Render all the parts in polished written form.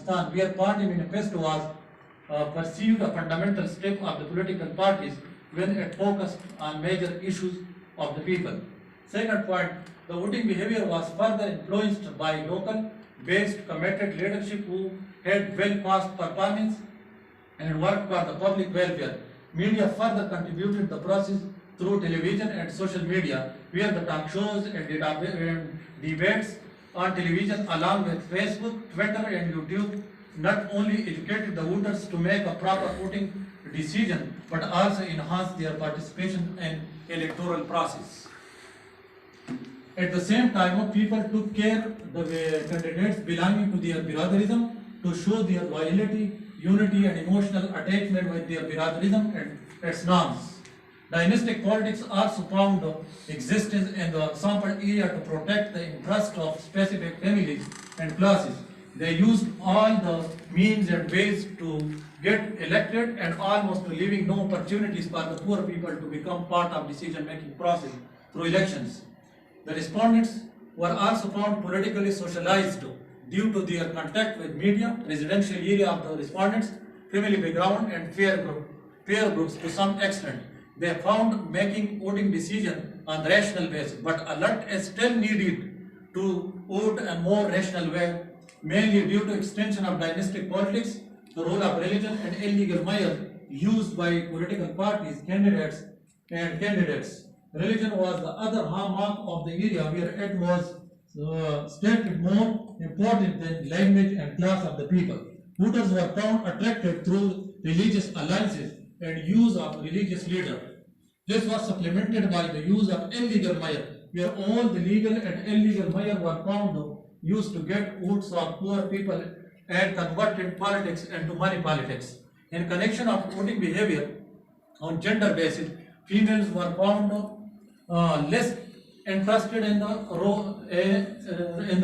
Pakistan, where party manifesto was perceived a fundamental step of the political parties when it focused on major issues of the people. Second point, the voting behavior was further influenced by local based committed leadership who had well past performance and worked for the public welfare. Media further contributed the process through television and social media, where the talk shows and debates on television along with Facebook, Twitter and YouTube not only educated the voters to make a proper voting decision but also enhanced their participation in electoral process. At the same time, people took care the candidates belonging to their Biradarism to show their loyalty, unity and emotional attachment with their Biradarism and its norms. Dynastic politics also found existence in the sample area to protect the interest of specific families and classes. They used all the means and ways to get elected and almost leaving no opportunities for the poor people to become part of decision-making process through elections. The respondents were also found politically socialized due to their contact with media, residential area of the respondents, family background and peer groups to some extent. They found making voting decision on rational basis, but alert is still needed to vote a more rational way, mainly due to extension of dynastic politics, the role of religion and illegal mire used by political parties, candidates. Religion was the other hallmark of the area where it was stated more important than language and class of the people. Voters were found attracted through religious alliances and use of religious leaders. This was supplemented by the use of illegal mire, where all the legal and illegal mire were found used to get votes of poor people and converted politics into money politics. In connection of voting behavior on gender basis, females were found less interested in the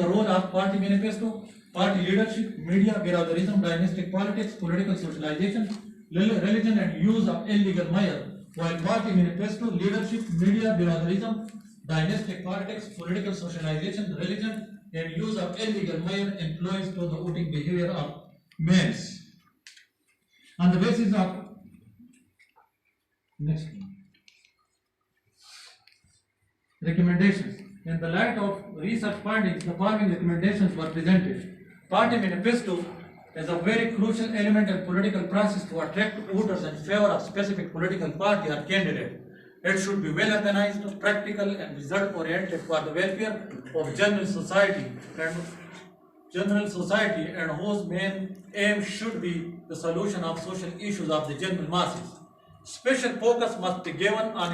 role of party manifesto, party leadership, media, Biradarism, dynastic politics, political socialization, religion and use of illegal mire, while party manifesto, leadership, media, Biradarism, dynastic politics, political socialization, religion and use of illegal mire influenced to the voting behavior of males. On the basis of next one. Recommendations. In the light of research findings, the following recommendations were presented. Party manifesto is a very crucial element in political process to attract voters in favor of specific political party or candidate. It should be well organized, practical and result oriented for the welfare of general society and whose main aim should be the solution of social issues of the general masses. Special focus must be given on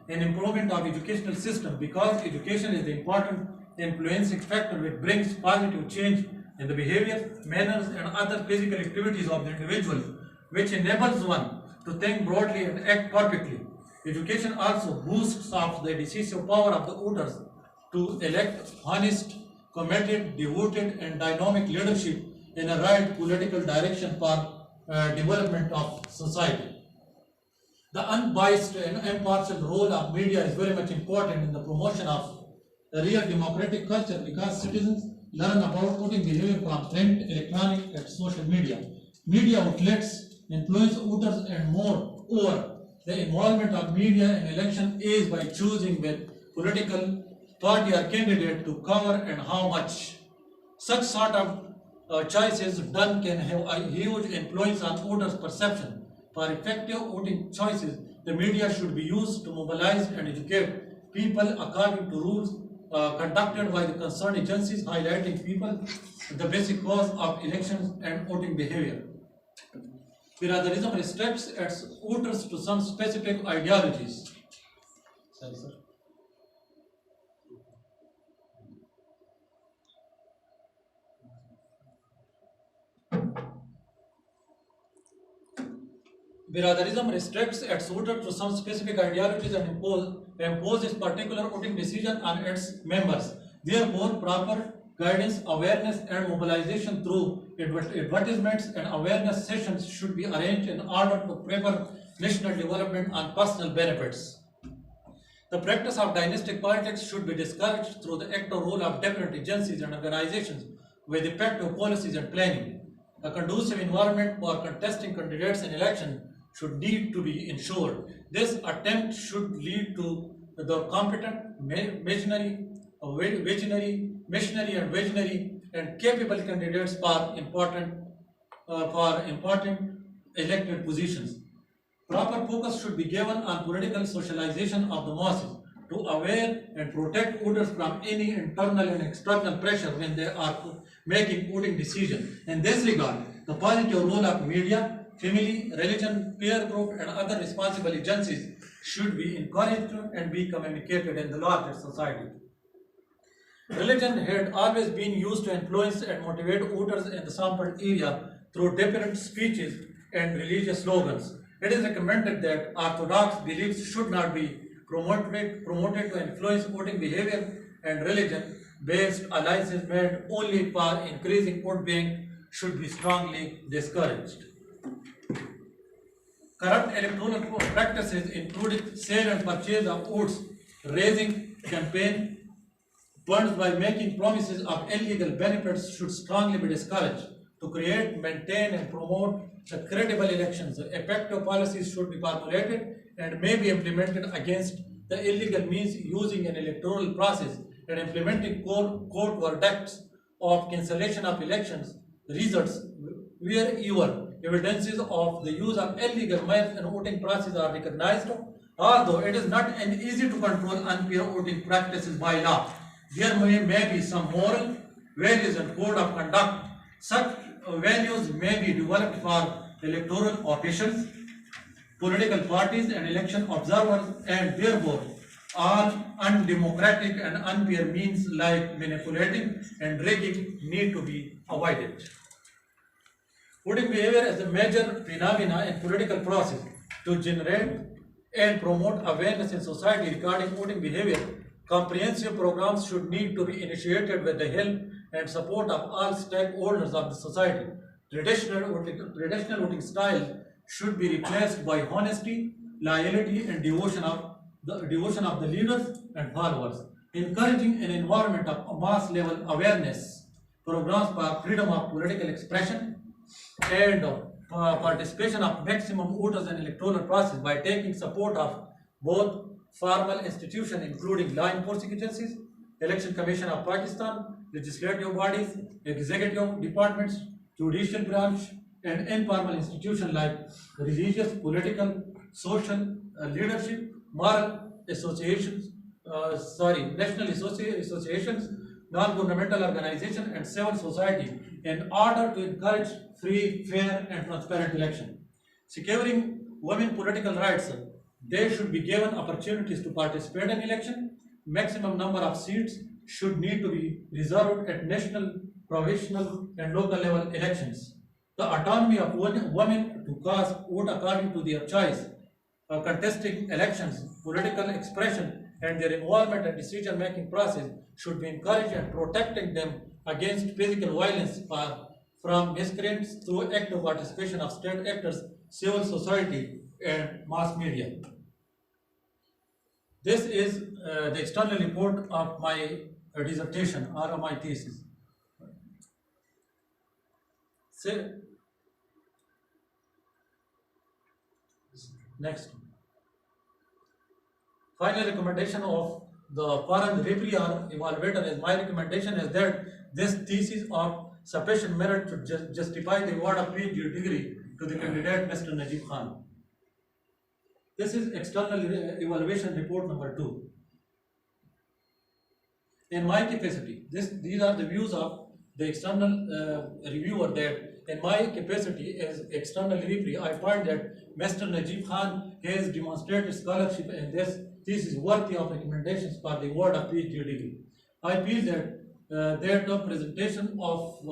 improvement of educational system because education is the important influencing factor which brings positive change in the behavior, manners and other physical activities of the individual, which enables one to think broadly and act perfectly. Education also boosts of the decisive power of the voters to elect honest, committed, devoted and dynamic leadership in a right political direction for development of society. The unbiased and impartial role of media is very much important in the promotion of a real democratic culture because citizens learn about voting behavior from print, electronic and social media. Media outlets influence voters and more over. The involvement of media in election is by choosing which political party or candidate to cover and how much. Such sort of choices done can have a huge influence on voters' perception. For effective voting choices, the media should be used to mobilize and educate people according to rules conducted by the concerned agencies, highlighting people the basic cause of elections and voting behavior. Biradarism restricts its voters to some specific ideologies. Sorry, sir. Biradarism restricts its voters to some specific ideologies and imposes particular voting decision on its members. Therefore, proper guidance, awareness and mobilization through advertisements and awareness sessions should be arranged in order to prepare national development and personal benefits. The practice of dynastic politics should be discouraged through the active role of different agencies and organizations with effective policies and planning. A conducive environment for contesting candidates in election should need to be ensured. This attempt should lead to the competent, visionary, and capable candidates for important elected positions. Proper focus should be given on political socialization of the masses to aware and protect voters from any internal and external pressure when they are making voting decisions. In this regard, the positive role of media, family, religion, peer group, and other responsible agencies should be encouraged and be communicated in the larger society. Religion had always been used to influence and motivate voters in the sampled area through different speeches and religious slogans. It is recommended that orthodox beliefs should not be promoted to influence voting behavior, and religion-based alliances made only for increasing vote bank should be strongly discouraged. Corrupt electoral practices, including sale and purchase of votes, raising campaign funds by making promises of illegal benefits, should strongly be discouraged. To create, maintain, and promote the credible elections, effective policies should be formulated and may be implemented against the illegal means using an electoral process and implementing court verdicts of cancellation of elections results wherever evidences of the use of illegal means and voting process are recognized. Although it is not an easy to control unfair voting practices by law, there may be some moral values and code of conduct. Such values may be developed for electoral officials, political parties, and election observers, and therefore all undemocratic and unfair means like manipulating and rigging need to be avoided. Voting behavior is a major phenomena in political process. To generate and promote awareness in society regarding voting behavior, comprehensive programs should need to be initiated with the help and support of all stakeholders of the society. Traditional voting style should be replaced by honesty, loyalty, and devotion of the leaders and followers. Encouraging an environment of mass level awareness, programs for freedom of political expression, and participation of maximum voters in electoral process by taking support of both formal institutions including law enforcement agencies, Election Commission of Pakistan, legislative bodies, executive departments, judicial branch, and informal institutions like religious, political, social leadership, moral associations, national associations, non-governmental organizations, and civil society in order to encourage free, fair, and transparent election. Securing women political rights, they should be given opportunities to participate in election. Maximum number of seats should need to be reserved at national, provincial, and local level elections. The autonomy of women to cast vote according to their choice, contesting elections, political expression, and their involvement in decision-making process should be encouraged, and protecting them against physical violence from miscreants through active participation of state actors, civil society, and mass media. This is the external report of my dissertation or my thesis. Next. Final recommendation of the foreign referee or evaluator is, my recommendation is that this thesis of sufficient merit to justify the award of PhD degree to the candidate Mr. Najib Khan. This is external evaluation report number 2. In my capacity, these are the views of the external reviewer, that in my capacity as external referee, I find that Mr. Najib Khan has demonstrated scholarship, and this is worthy of recommendations for the award of PhD degree. I feel that the presentation of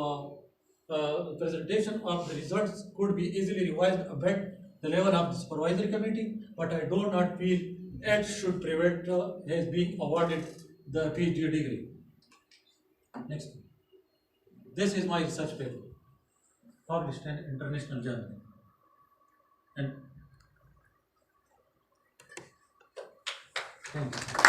the results could be easily revised at the level of the supervisory committee, but I do not feel it should prevent his being awarded the PhD degree. Next. This is my research paper, published in international journal. And thanks.